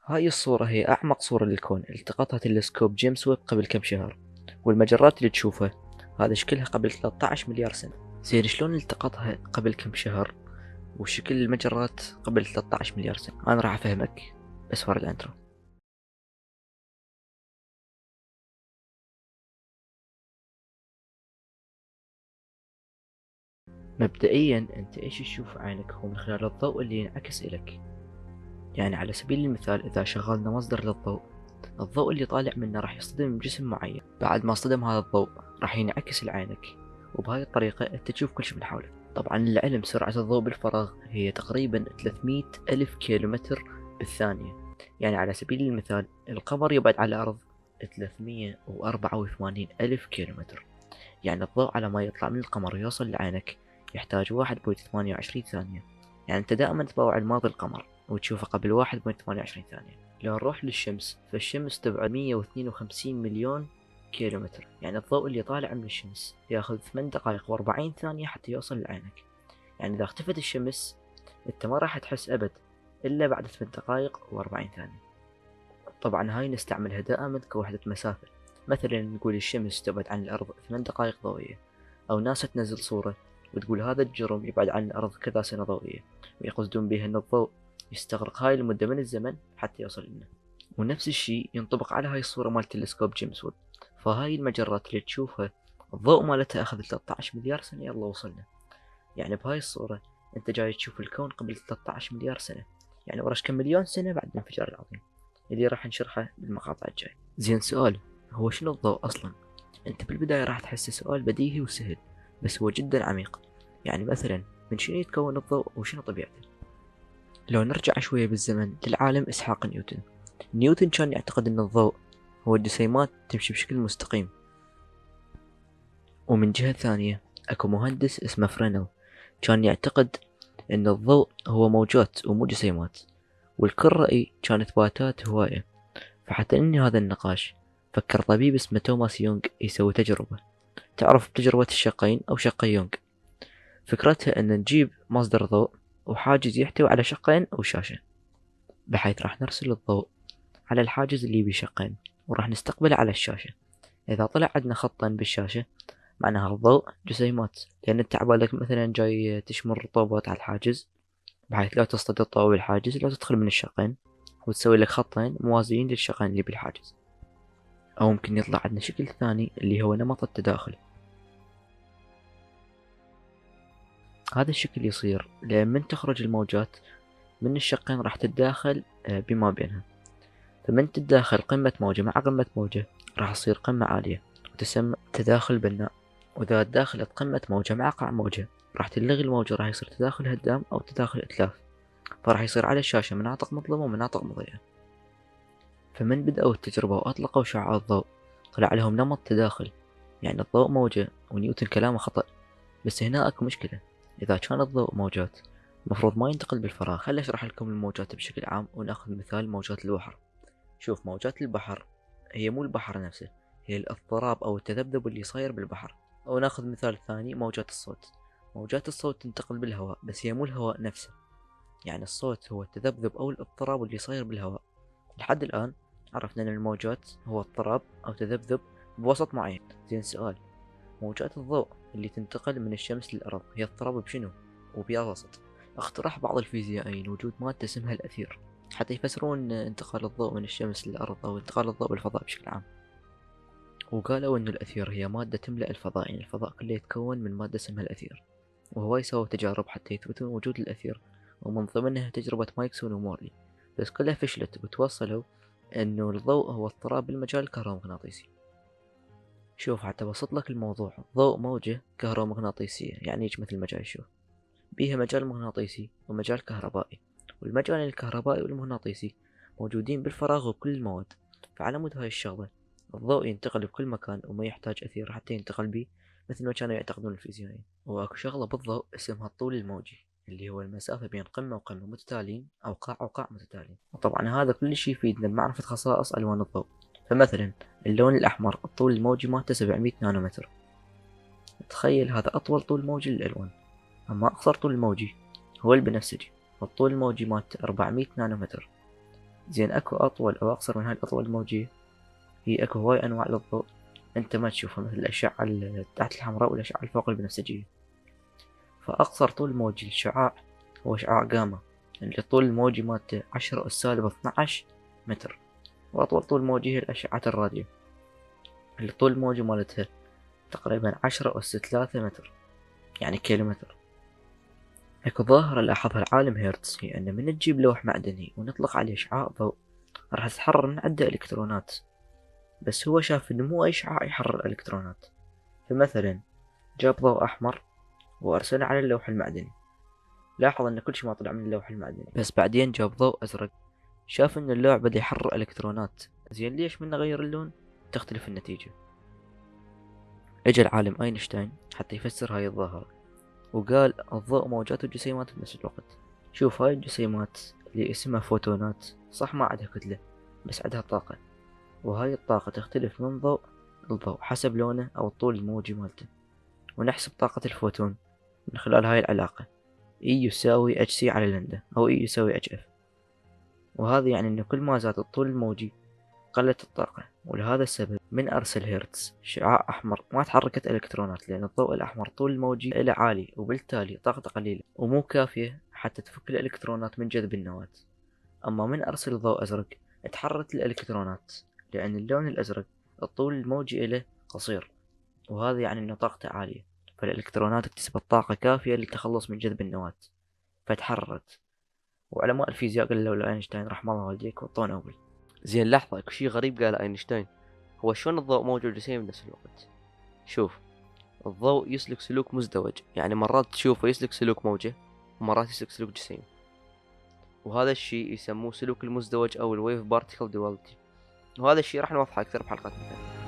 هاي الصورة هي أعمق صورة للكون التقطها تلسكوب جيمس ويب قبل كم شهر، والمجرات اللي تشوفها هذا شكلها قبل 13 مليار سنة. زين شلون التقطها قبل كم شهر وشكل المجرات قبل 13 مليار سنة؟ أنا راح أفهمك بس ورا الانترو. مبدئيا انت ايش تشوف عينك هو من خلال الضوء اللي ينعكس إلك. يعني على سبيل المثال إذا شغلنا مصدر للضوء، الضوء اللي طالع منه راح يصطدم بجسم معين، بعد ما صطدم هذا الضوء راح ينعكس لعينك، وبهاي الطريقة انت تشوف كل شي من حولك. طبعا للعلم سرعة الضوء بالفراغ هي تقريبا 300 ألف كيلومتر بالثانية. يعني على سبيل المثال القمر يبعد على الأرض 384 ألف كيلومتر. يعني الضوء على ما يطلع من القمر ويوصل لعينك يحتاج 1.28 ثانية. يعني انت دائما تباوع الماضي القمر وتشوفه قبل 1.28 ثانية. لو نروح للشمس فالشمس تبعد 152 مليون كيلومتر. يعني الضوء اللي طالع من الشمس ياخذ 8 دقائق و40 ثانية حتى يوصل لعينك. يعني إذا اختفت الشمس أنت ما راح تحس أبد إلا بعد 8 دقائق و40 ثانية. طبعا هاي نستعملها دائما كوحدة مسافة. مثلا نقول الشمس تبعد عن الأرض 8 دقائق ضوئية، أو ناسا تنزل صورة وتقول هذا الجرم يبعد عن الأرض كذا سنة ضوئية، ويقصدون بها أن الضوء يستغرق هاي المدة من الزمن حتى يوصل لنا. ونفس الشي ينطبق على هاي الصورة مال تلسكوب جيمس ويب. فهاي المجرات اللي تشوفها الضوء مالتها أخذ 13 مليار سنة يلا وصلنا. يعني بهاي الصورة أنت جاي تشوف الكون قبل 13 مليار سنة، يعني ورش كم مليون سنة بعد الانفجار العظيم اللي راح نشرحه بالمقاطع الجاي. زين سؤال، هو شنو الضوء أصلا؟ أنت بالبداية راح تحس سؤال بديهي وسهل، بس هو جدا عميق. يعني مثلا من شنو يتكون الضوء وشنو طبيعته؟ لو نرجع شوية بالزمن للعالم إسحاق نيوتن. نيوتن كان يعتقد أن الضوء هو الجسيمات تمشي بشكل مستقيم. ومن جهة ثانية أكو مهندس اسمه فرينل كان يعتقد أن الضوء هو موجات ومو جسيمات، والكل رأي كان إثباتات هواية. فحتى إني هذا النقاش فكر طبيب اسمه توماس يونغ يسوي تجربة، تعرف بتجربة الشقين أو شقي يونغ. فكرتها أن نجيب مصدر ضوء وحاجز يحتوي على شقين أو شاشة، بحيث راح نرسل الضوء على الحاجز اللي بشقين وراح نستقبله على الشاشة. إذا طلع عندنا خطين بالشاشة معناها الضوء جسيمات، لأن انت عبالك مثلا جاي تشمر طوبات على الحاجز، بحيث لا تصطدم الضوء بالحاجز لا تدخل من الشقين، وتسوي لك خطين موازيين للشقين اللي بالحاجز. أو ممكن يطلع عندنا شكل ثاني اللي هو نمط التداخل. هذا الشكل يصير لأن من تخرج الموجات من الشقين راح تتداخل بما بينها، فمن تتداخل قمة موجة مع قمة موجة راح تصير قمة عالية وتسمى تداخل بناء. وإذا تداخلت قمة موجة مع قاع موجة راح تلغي الموجة، راح يصير تداخل هدام أو تداخل إتلاف، فراح يصير على الشاشة مناطق مظلمة ومناطق مضيئة. فمن بدأوا التجربة وأطلقوا شعاع الضوء طلع لهم نمط تداخل، يعني الضوء موجة ونيوتن كلامه خطأ. بس هنا أكو مشكلة، إذا كان الضوء موجات المفروض ما ينتقل بالفراغ. خلي أشرح لكم الموجات بشكل عام وناخذ مثال موجات البحر. شوف موجات البحر هي مو البحر نفسه، هي الاضطراب أو التذبذب اللي صاير بالبحر. أو ناخذ مثال ثاني موجات الصوت. موجات الصوت تنتقل بالهواء بس هي مو الهواء نفسه، يعني الصوت هو التذبذب أو الاضطراب اللي صاير بالهواء. لحد الآن عرفنا أن الموجات هو اضطراب أو تذبذب بوسط معين. زين سؤال، موجات الضوء اللي تنتقل من الشمس للأرض هي اضطراب بشنو وبأي وسط؟ اقترح بعض الفيزيائيين وجود مادة اسمها الأثير حتى يفسرون انتقال الضوء من الشمس للأرض أو انتقال الضوء بالفضاء بشكل عام. وقالوا أن الأثير هي مادة تملأ الفضاء، يعني الفضاء كله يتكون من مادة اسمها الأثير. وهواي سووا تجارب حتى يثبتون وجود الأثير، ومن ضمنها تجربة مايكسون ومورلي، بس كلها فشلت وتوصلوا أنه الضوء هو اضطراب بالمجال الكهرومغناطيسي. شوف حتى بسط لك الموضوع، ضوء موجة كهرومغناطيسية يعني يجي مثل ما جاي تشوف، بيها مجال مغناطيسي ومجال كهربائي، والمجال الكهربائي والمغناطيسي موجودين بالفراغ وكل المواد. فعلى مود هاي الشغلة الضوء ينتقل بكل مكان وما يحتاج أثير حتى ينتقل بيه مثل ما كانوا يعتقدون الفيزيائيين. وأكو شغلة بالضوء اسمها الطول الموجي، اللي هو المسافة بين قمة وقمة متتالين أو قاع وقاع متتالين. وطبعا هذا كل شي يفيدنا بمعرفة خصائص ألوان الضوء. فمثلا اللون الأحمر الطول الموجي مالته 700 نانومتر، تخيل هذا أطول طول موجي للألوان. أما أقصر طول الموجي هو البنفسجي، والطول الموجي مالته 400 نانومتر. زين اكو اطول او اقصر من هاي الاطول الموجية. هي اكو هواي انواع للضوء انت ما تشوفها، مثل الاشعة تحت الحمراء والاشعة الفوق البنفسجية. فاقصر طول موجي للشعاع هو شعاع جاما، اللي الطول الموجي مالته 10 أس سالب 12 متر. واطول طول موجي هي الاشعة الراديو، اللي الطول الموجي مالتها تقريبا 10 أس 3 متر، يعني كيلومتر. اكو ظاهرة لاحظها العالم هيرتز، هي ان من تجيب لوح معدني ونطلق عليه شعاع ضوء راح تتحرر من عنده الكترونات، بس هو شاف انه مو اي شعاع يحرر الكترونات. فمثلا جاب ضوء احمر وارسله على اللوح المعدني، لاحظ ان كل شيء ما طلع من اللوح المعدني. بس بعدين جاب ضوء ازرق، شاف ان اللوح بدا يحرر الكترونات. زين ليش من غير اللون تختلف النتيجة. اجى العالم اينشتاين حتى يفسر هاي الظاهرة، وقال الضوء موجات وجسيمات بنفس الوقت. شوف هاي الجسيمات اللي اسمها فوتونات، صح ما عندها كتلة بس عندها طاقة، وهاي الطاقة تختلف من ضوء لضوء حسب لونه أو الطول الموجي مالته. ونحسب طاقة الفوتون من خلال هاي العلاقة E يساوي hc على لندا، أو E يساوي hf. وهذا يعني إن كل ما زاد الطول الموجي قلت الطاقة. ولهذا السبب من أرسل هيرتز شعاع أحمر ما تحركت إلكترونات، لأن الضوء الأحمر طول الموجي إله عالي وبالتالي طاقته قليلة ومو كافية حتى تفك الإلكترونات من جذب النواة. أما من أرسل ضوء أزرق اتحركت الإلكترونات، لأن اللون الأزرق الطول الموجي إله قصير، وهذا يعني أن طاقته عالية، فالإلكترونات اكتسبت طاقة كافية للتخلص من جذب النواة فتحررت. وعلماء الفيزياء قالوا لأينشتاين رحمه الله والديك وعطوه نوبل. زين لحظة، اكو شي غريب قال اينشتاين. هو شلون الضوء موجي وجسيم بنفس الوقت؟ شوف، الضوء يسلك سلوك مزدوج، يعني مرات تشوفه يسلك سلوك موجة ومرات يسلك سلوك جسيم، وهذا الشيء يسموه سلوك المزدوج او الويف بارتيكل دواليتي، وهذا الشيء راح نوضحه اكثر بحلقة ثانية.